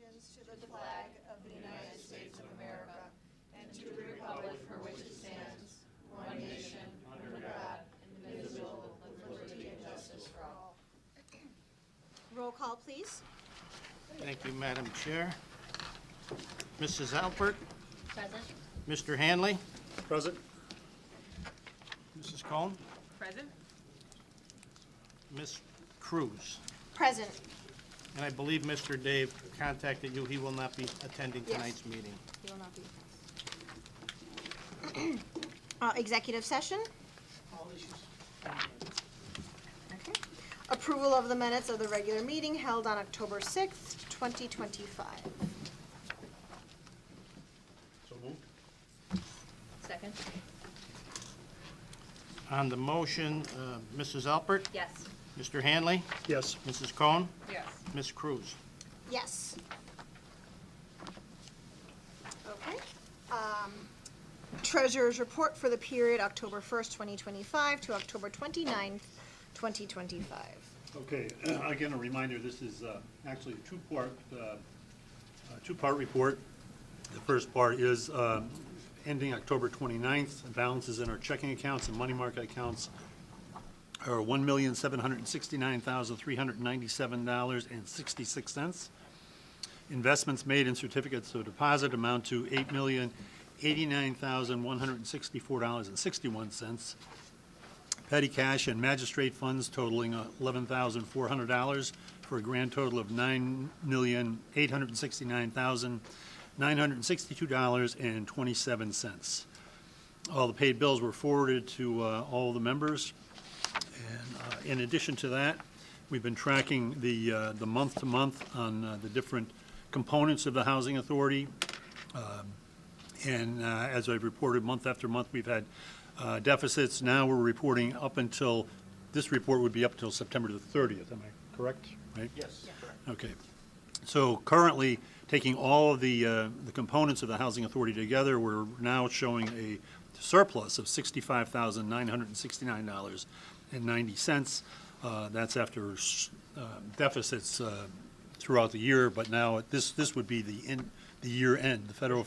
allegiance to the flag of the United States of America and to the republic for which it stands, one nation, under God, indivisible, with liberty and justice for all. Roll call, please. Thank you, Madam Chair. Mrs. Alpert? Present. Mr. Hanley? Present. Mrs. Cohn? Present. Ms. Cruz? Present. And I believe Mr. Dave contacted you. He will not be attending Yes. tonight's meeting. He will not be. Executive session. Okay. Approval of the minutes of the regular meeting held on October 6th, 2025. So moved. Second. On the motion, Mrs. Alpert? Yes. Mr. Hanley? Yes. Mrs. Cohn? Yes. Ms. Cruz? Yes. Okay. Treasurer's report for the period October 1st, 2025 to October 29th, 2025. Okay, again, a reminder, this is actually a two-part report. The first part is ending October 29th. Balances in our checking accounts and money market accounts are $1,769,397.66. Investments made in certificates of deposit amount to $8,089,164.61. Petty cash and magistrate funds totaling $11,400 for a grand total of $9,869,962.27. All the paid bills were forwarded to all the members. And in addition to that, we've been tracking the month-to-month on the different components of the Housing Authority. And as I've reported, month after month, we've had deficits. Now we're reporting up until, this report would be up until September the 30th. Am I correct? Right? Yes. Okay. So currently, taking all of the components of the Housing Authority together, we're now showing a surplus of $65,969.90. That's after deficits throughout the year, but now this would be the year end, the federal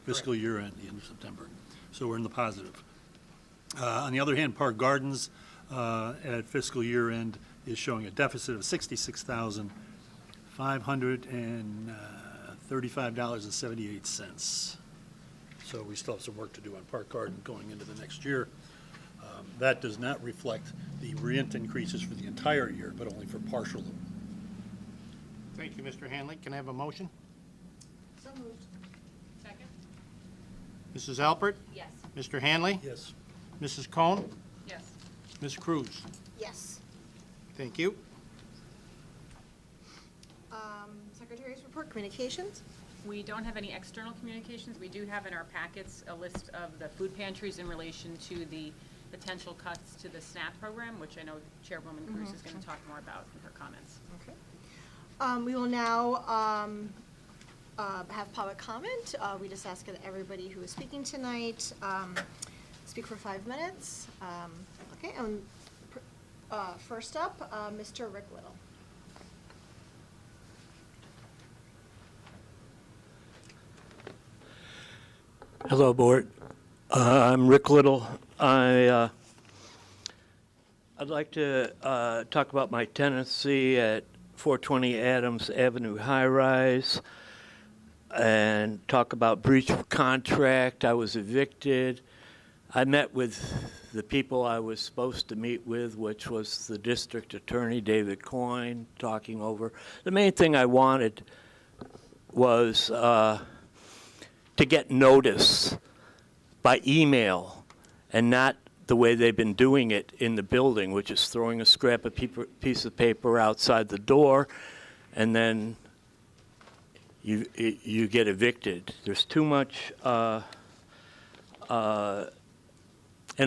fiscal year end, the end of September. So we're in the positive. On the other hand, Park Gardens at fiscal year end is showing a deficit of $66,535.78. So we still have some work to do on Park Garden going into the next year. That does not reflect the rent increases for the entire year, but only for partial. Thank you, Mr. Hanley. Can I have a motion? So moved. Second. Mrs. Alpert? Yes. Mr. Hanley? Yes. Mrs. Cohn? Yes. Ms. Cruz? Yes. Thank you. Secretary's report, communications. We don't have any external communications. We do have in our packets a list of the food pantries in relation to the potential cuts to the SNAP program, which I know Chairwoman Cruz is going to talk more about in her comments. Okay. We will now have public comment. We just ask that everybody who is speaking tonight speak for 5 minutes. Okay, and first up, Mr. Rick Little. Hello, Board. I'm Rick Little. I'd like to talk about my tenancy at 420 Adams Avenue High Rise and talk about breach of contract. I was evicted. I met with the people I was supposed to meet with, which was the district attorney, David Coyne, talking over. The main thing I wanted was to get notice by email and not the way they've been doing it in the building, which is throwing a scrap of piece of paper outside the door, and then you get evicted. There's too much, and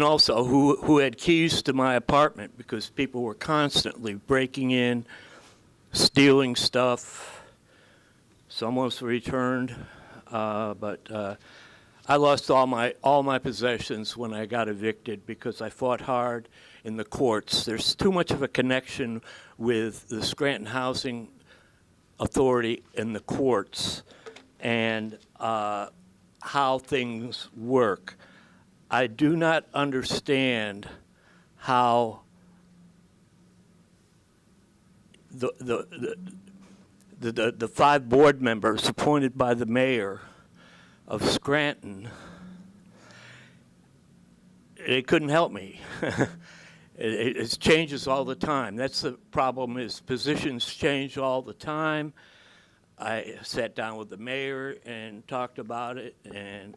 also who had keys to my apartment, because people were constantly breaking in, stealing stuff. Some was returned, but I lost all my possessions when I got evicted because I fought hard in the courts. There's too much of a connection with the Scranton housing authority in the courts and how things work. I do not understand how the 5 board members appointed by the mayor of Scranton, it couldn't help me. It changes all the time. That's the problem, is positions change all the time. I sat down with the mayor and talked about it, and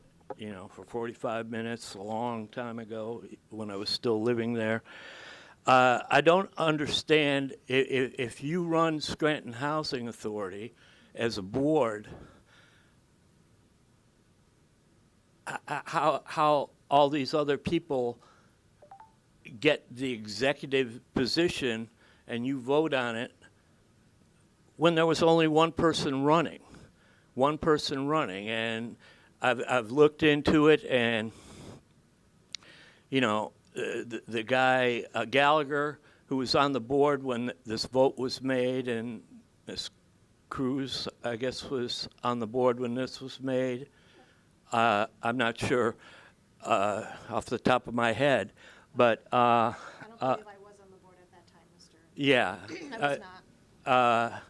for 45 minutes, a long time ago, when I was still living there. I don't understand if you run Scranton Housing Authority as a board, how all these other people get the executive position and you vote on it when there was only one person running. And I've looked into it, and the guy Gallagher, who was on the board when this vote was made, and Ms. Cruz, I guess, was on the board when this was made. I'm not sure off the top of my head, but I don't believe I was on the board at that time, Mr. yeah, I was not.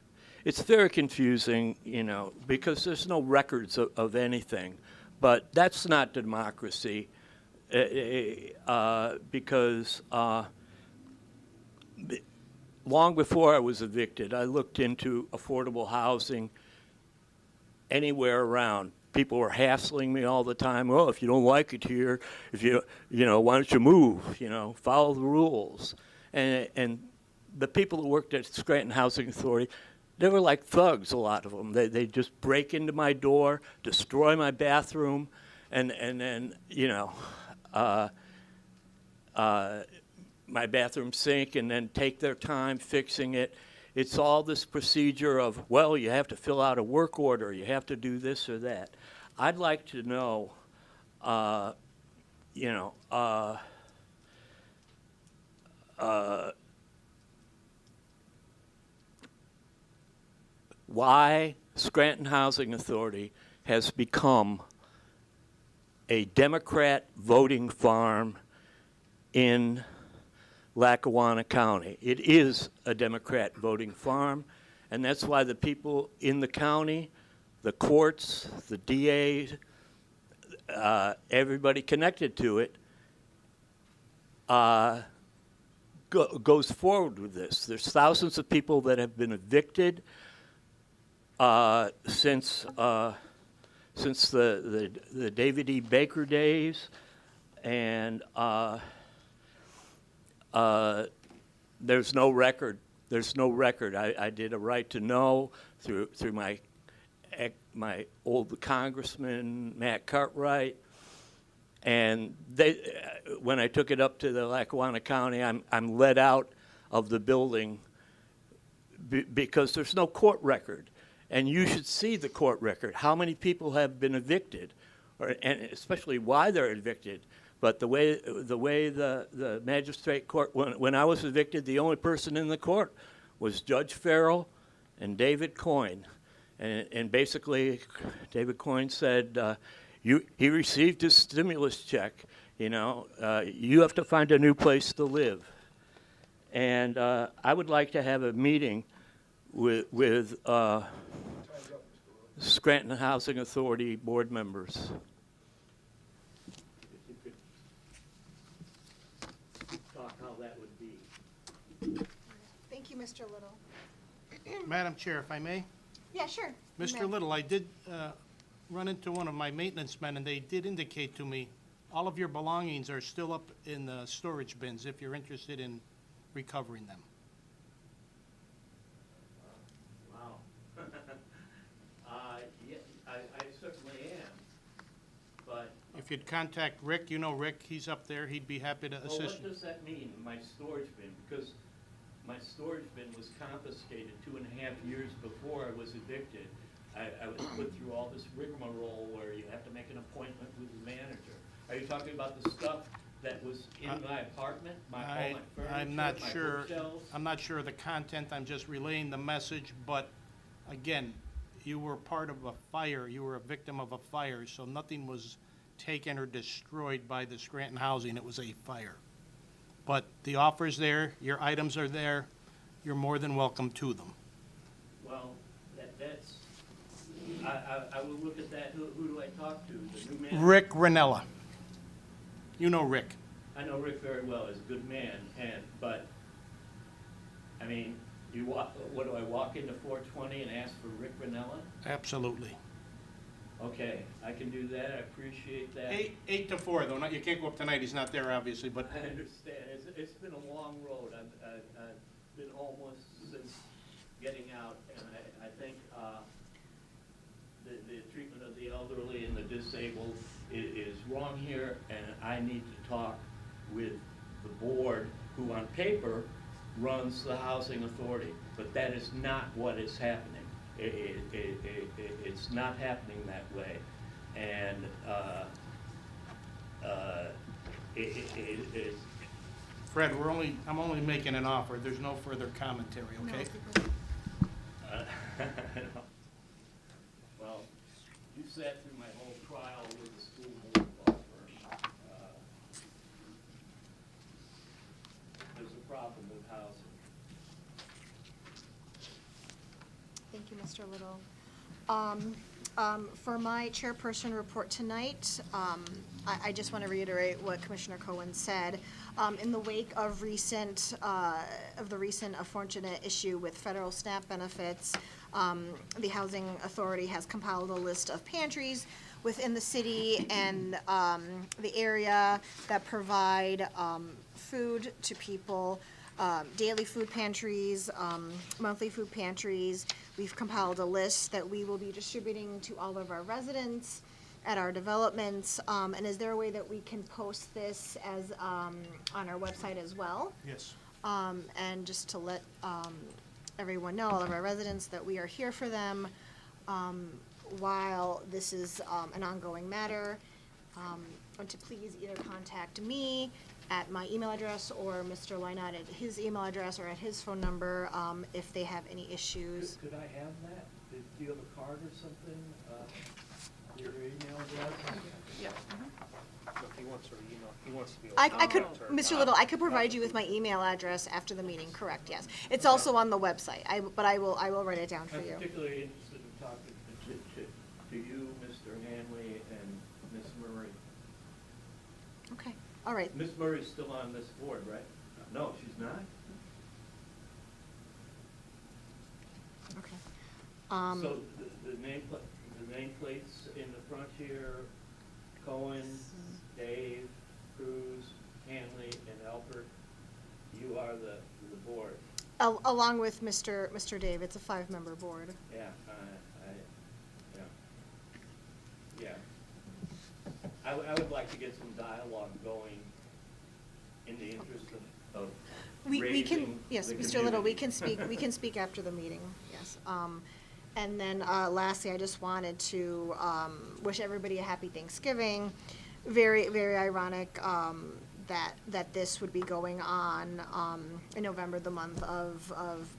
it's very confusing, because there's no records of anything. But that's not democracy, because long before I was evicted, I looked into affordable housing anywhere around. People were hassling me all the time. Oh, if you don't like it here, why don't you move? Follow the rules. And the people who worked at Scranton Housing Authority, they were like thugs, a lot of them. They just break into my door, destroy my bathroom, and then, my bathroom sink, and then take their time fixing it. It's all this procedure of, well, you have to fill out a work order, you have to do this or that. I'd like to know, why Scranton Housing Authority has become a Democrat voting farm in Lackawanna County. It is a Democrat voting farm, and that's why the people in the county, the courts, the DA, everybody connected to it, goes forward with this. There's thousands of people that have been evicted since the David E. Baker days, and there's no record. There's no record. I did a right to know through my old congressman Matt Cartwright, and when I took it up to the Lackawanna County, I'm let out of the building because there's no court record. And you should see the court record, how many people have been evicted, and especially why they're evicted. But the way the magistrate court, when I was evicted, the only person in the court was Judge Farrell and David Coyne. And basically, David Coyne said, he received his stimulus check, you have to find a new place to live. And I would like to have a meeting with Scranton Housing Authority board members. If you could talk how that would be. Thank you, Mr. Little. Madam Chair, if I may? Yeah, sure. Mr. Little, I did run into one of my maintenance men, and they did indicate to me all of your belongings are still up in the storage bins if you're interested in recovering them. Wow. Yeah, I certainly am. But If you'd contact Rick, Rick, he's up there, he'd be happy to assist what you. does that mean, my storage bin? Because my storage bin was confiscated 2.5 years before I was evicted. I was put through all this rigmarole where you have to make an appointment with the manager. Are you talking about the stuff that was in my apartment, all my furniture, I'm not my sure. bookshelves? I'm not sure of the content. I'm just relaying the message, but again, you were part of a fire, you were a victim of a fire, so nothing was taken or destroyed by the Scranton Housing, it was a fire. But the offer's there, your items are there, you're more than welcome to them. Well, that's, I will look at that. Who do I talk to? The new man? Rick Ranella. You know Rick. I know Rick very well. He's a good man, but, I mean, what do I walk into 420 and ask for Rick Ranella? Absolutely. Okay, I can do that. I appreciate that. 8 to 4, though, you can't go up tonight, he's not there, obviously, but I understand. It's been a long road. I've been homeless since getting out, and I think the treatment of the elderly and the disabled is wrong here, and I need to talk with the board, who on paper runs the housing authority, but that is not what is happening. It's not happening that way, and it's Fred, I'm only making an offer, there's no further commentary, okay? well, you sat through my whole trial with the school board law firm. There's a problem with housing. Thank you, Mr. Little. For my chairperson report tonight, I just want to reiterate what Commissioner Cohen said. In the wake of the recent unfortunate issue with federal SNAP benefits, the Housing Authority has compiled a list of pantries within the city and the area that provide food to people. Daily food pantries, monthly food pantries. We've compiled a list that we will be distributing to all of our residents at our developments. And is there a way that we can post this as on our website as well? Yes. And just to let everyone know, all of our residents, that we are here for them while this is an ongoing matter. And to please either contact me at my email address or Mr. Lynott at his email address or at his phone number if they have any issues. Could I have that? Do you have a card or something? Your email address? Yeah. If he wants her email, he wants to be able I to could, contact her. Mr. Little, I could provide you with my email address after the meeting, correct, yes. It's also on the website, but I will write it down for I'm you. particularly interested in talking to you, Mr. Hanley, and Ms. Murray. Okay, all right. Ms. Murray's still on this board, right? No, she's not? Okay. So the nameplates in the front here, Cohen, Dave, Cruz, Hanley, and Alpert, you are the board. Along with Mr. Dave, it's a 5-member board. Yeah, yeah. I would like to get some dialogue going in the interest of We can, raising yes, the Mr. Little, we community. can speak after the meeting, yes. And then lastly, I just wanted to wish everybody a happy Thanksgiving. Very, very ironic that this would be going on in November, the month of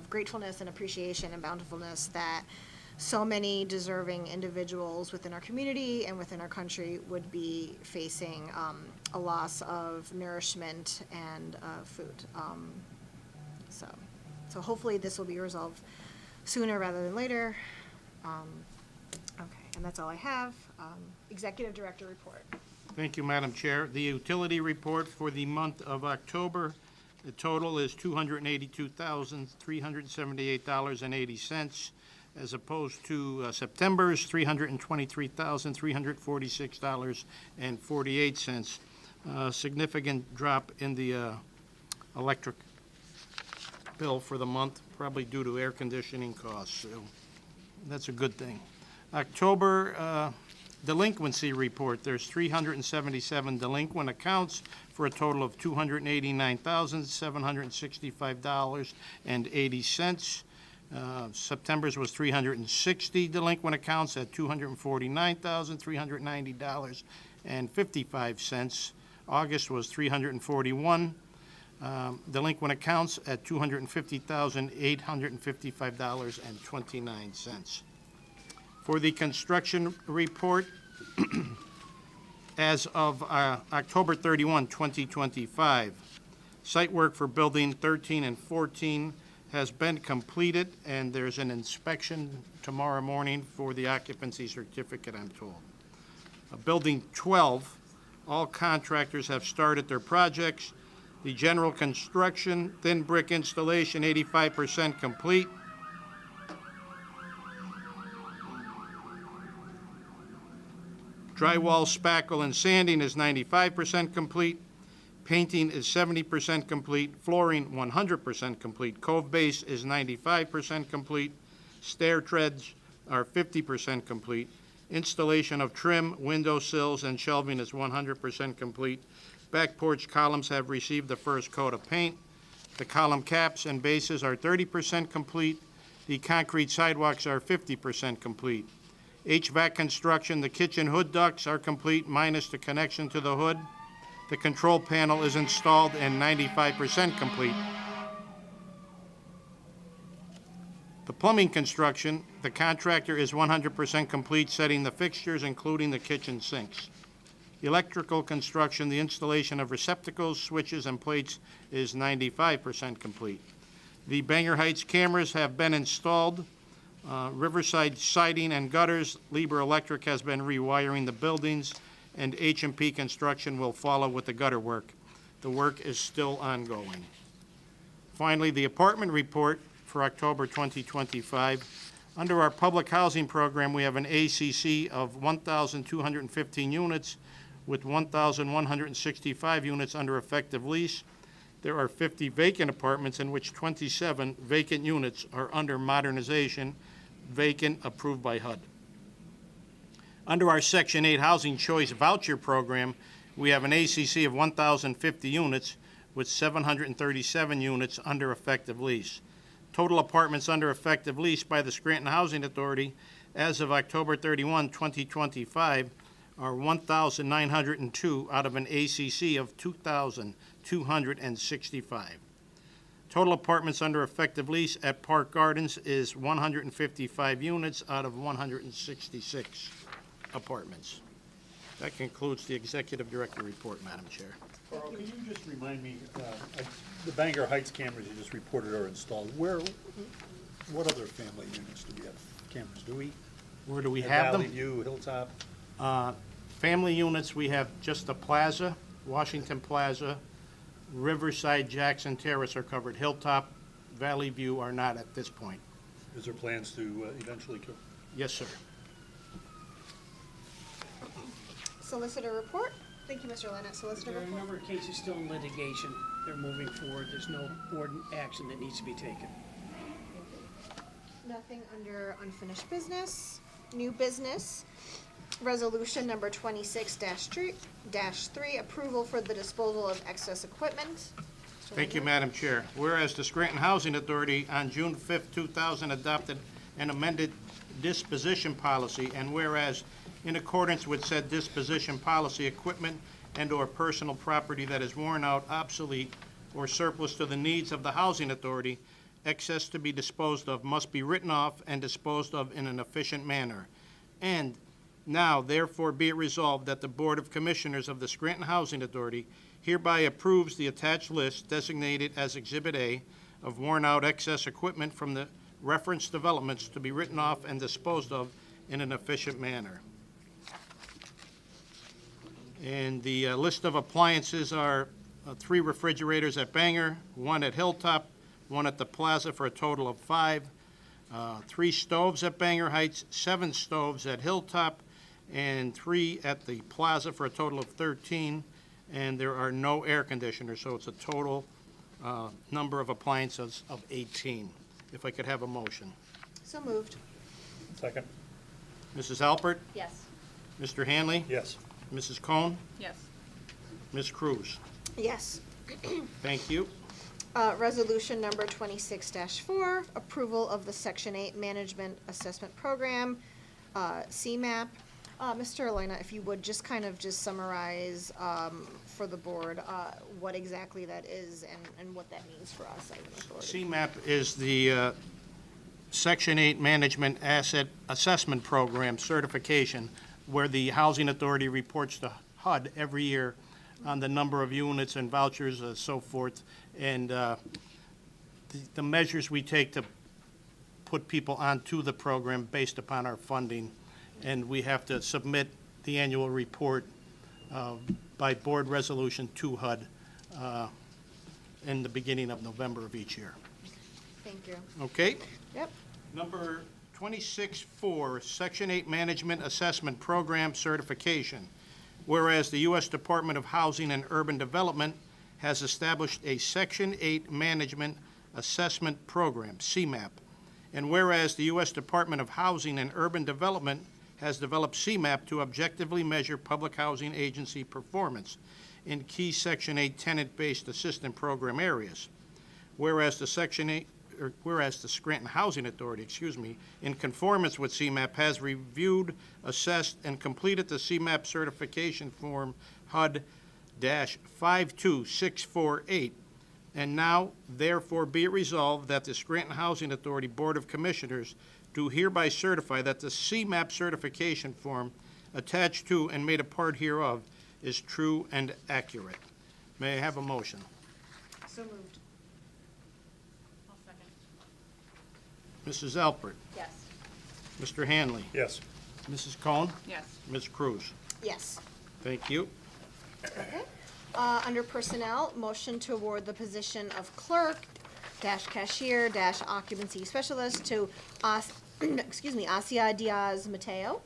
gratefulness and appreciation and bountifulness, that so many deserving individuals within our community and within our country would be facing a loss of nourishment and food. So hopefully this will be resolved sooner rather than later. Okay, and that's all I have. Executive Director report. Thank you, Madam Chair. The utility report for the month of October, the total is $282,378.80, as opposed to September's $323,346.48. Significant drop in the electric bill for the month, probably due to air conditioning costs, so that's a good thing. October delinquency report, there's 377 delinquent accounts for a total of $289,765.80. September's was 360 delinquent accounts at $249,390.55. August was 341 delinquent accounts at $250,855.29. For the construction report, as of October 31, 2025, site work for building 13 and 14 has been completed, and there's an inspection tomorrow morning for the occupancy certificate, I'm told. Building 12, all contractors have started their projects. The general construction, thin brick installation, 85% complete. Drywall, spackle, and sanding is 95% complete. Painting is 70% complete. Flooring, 100% complete. Cove base is 95% complete. Stair treads are 50% complete. Installation of trim, window sills, and shelving is 100% complete. Back porch columns have received the first coat of paint. The column caps and bases are 30% complete. The concrete sidewalks are 50% complete. HVAC construction, the kitchen hood ducts are complete minus the connection to the hood. The control panel is installed and 95% complete. The plumbing construction, the contractor is 100% complete, setting the fixtures, including the kitchen sinks. Electrical construction, the installation of receptacles, switches, and plates is 95% complete. The Bangor Heights cameras have been installed. Riverside siding and gutters, Lieber Electric has been rewiring the buildings, and H&P Construction will follow with the gutter work. The work is still ongoing. Finally, the apartment report for October 2025. Under our public housing program, we have an ACC of 1,215 units with 1,165 units under effective lease. There are 50 vacant apartments, in which 27 vacant units are under modernization, vacant, approved by HUD. Under our Section 8 Housing Choice Voucher Program, we have an ACC of 1,050 units with 737 units under effective lease. Total apartments under effective lease by the Scranton Housing Authority as of October 31, 2025 are 1,902 out of an ACC of 2,265. Total apartments under effective lease at Park Gardens is 155 units out of 166 apartments. That concludes the Executive Director report, Madam Chair. Carl, can you just remind me, the Bangor Heights cameras you just reported are installed. What other family units do we have cameras? Do we? Where do we have them? Valley View, Hilltop? Family units, we have just the Plaza, Washington Plaza, Riverside, Jackson Terrace are covered. Hilltop, Valley View are not at this point. Is there plans to eventually? Yes, sir. Solicitor report. Thank you, Mr. Lynette. Solicitor There are a report. number of cases still in litigation. They're moving forward. There's no board action that needs to be taken. Nothing under unfinished business. New business. Resolution number 26-3, approval for the disposal of excess equipment. Thank you, Madam Chair. Whereas the Scranton Housing Authority on June 5th, 2000 adopted an amended disposition policy, and whereas in accordance with said disposition policy, equipment and/or personal property that is worn out, obsolete, or surplus to the needs of the Housing Authority, excess to be disposed of must be written off and disposed of in an efficient manner. And now, therefore, be it resolved that the Board of Commissioners of the Scranton Housing Authority hereby approves the attached list designated as Exhibit A of worn-out excess equipment from the referenced developments to be written off and disposed of in an efficient manner. And the list of appliances are 3 refrigerators at Bangor, 1 at Hilltop, 1 at the Plaza for a total of 5, 3 stoves at Bangor Heights, 7 stoves at Hilltop, and 3 at the Plaza for a total of 13, and there are no air conditioners, so it's a total number of appliances of 18. If I could have a motion. So moved. Second? Mrs. Alpert, Yes. Mr. Hanley, Yes. Mrs. Cohn, Yes. Ms. Cruz. Yes. Thank you. Resolution number 26-4, approval of the Section 8 Management Assessment Program, CMAP. Mr. Elena, if you would, just kind of just summarize for the board what exactly that is and what that means for us as an authority. CMAP is the Section 8 Management Asset Assessment Program certification, where the Housing Authority reports to HUD every year on the number of units and vouchers and so forth, and the measures we take to put people onto the program based upon our funding. And we have to submit the annual report by board resolution to HUD in the beginning of November of each year. Thank you. Okay? Yep. Number 26-4, Section 8 Management Assessment Program Certification. Whereas the U.S. Department of Housing and Urban Development has established a Section 8 Management Assessment Program, CMAP. And whereas the U.S. Department of Housing and Urban Development has developed CMAP to objectively measure public housing agency performance in key Section 8 tenant-based assistance program areas. Whereas the Scranton Housing Authority, in conformance with CMAP, has reviewed, assessed, and completed the CMAP certification form HUD-52648. And now, therefore, be it resolved that the Scranton Housing Authority Board of Commissioners do hereby certify that the CMAP certification form attached to and made a part hereof is true and accurate. May I have a motion? So moved. I'll second. Mrs. Alpert, Yes. Mr. Hanley, Yes. Mrs. Cohn, Yes. Ms. Cruz. Yes. Thank you. Okay. Under personnel, motion to award the position of clerk dash cashier dash occupancy specialist to Asia Diaz Mateo.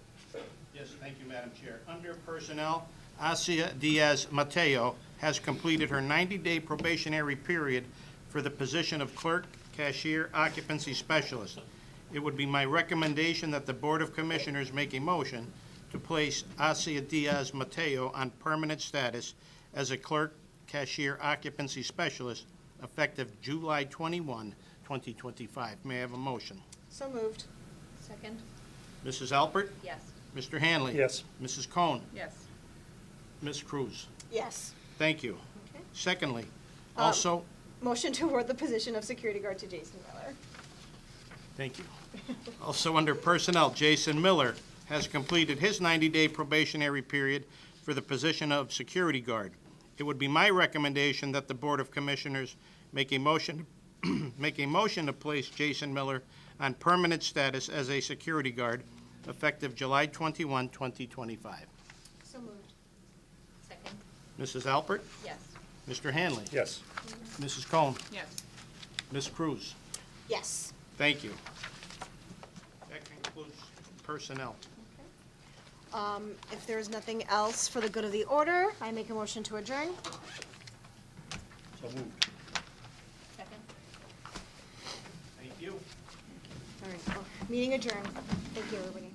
Yes, thank you, Madam Chair. Under Personnel, Asia Diaz Mateo has completed her 90-day probationary period for the position of Clerk, Cashier, Occupancy Specialist. It would be my recommendation that the Board of Commissioners make a motion to place Asia Diaz Mateo on permanent status as a Clerk, Cashier, Occupancy Specialist effective July 21, 2025. May I have a motion? So moved. Second? Mrs. Alpert? Yes. Mr. Hanley? Yes. Mrs. Cohn? Yes. Ms. Cruz? Yes. Thank you. Okay. Secondly, also, Motion to award the position of security guard to Jason Miller. thank you. Also under Personnel, Jason Miller has completed his 90-day probationary period for the position of security guard. It would be my recommendation that the Board of Commissioners make a motion to place Jason Miller on permanent status as a security guard effective July 21, 2025. So moved. Second? Mrs. Alpert? Yes. Mr. Hanley? Yes. Mrs. Cohn? Yes. Ms. Cruz? Yes. Thank you. That concludes personnel. If there is nothing else for the good of the order, I make a motion to adjourn. So moved. Second? Thank you. All right, meeting adjourned. Thank you, everybody.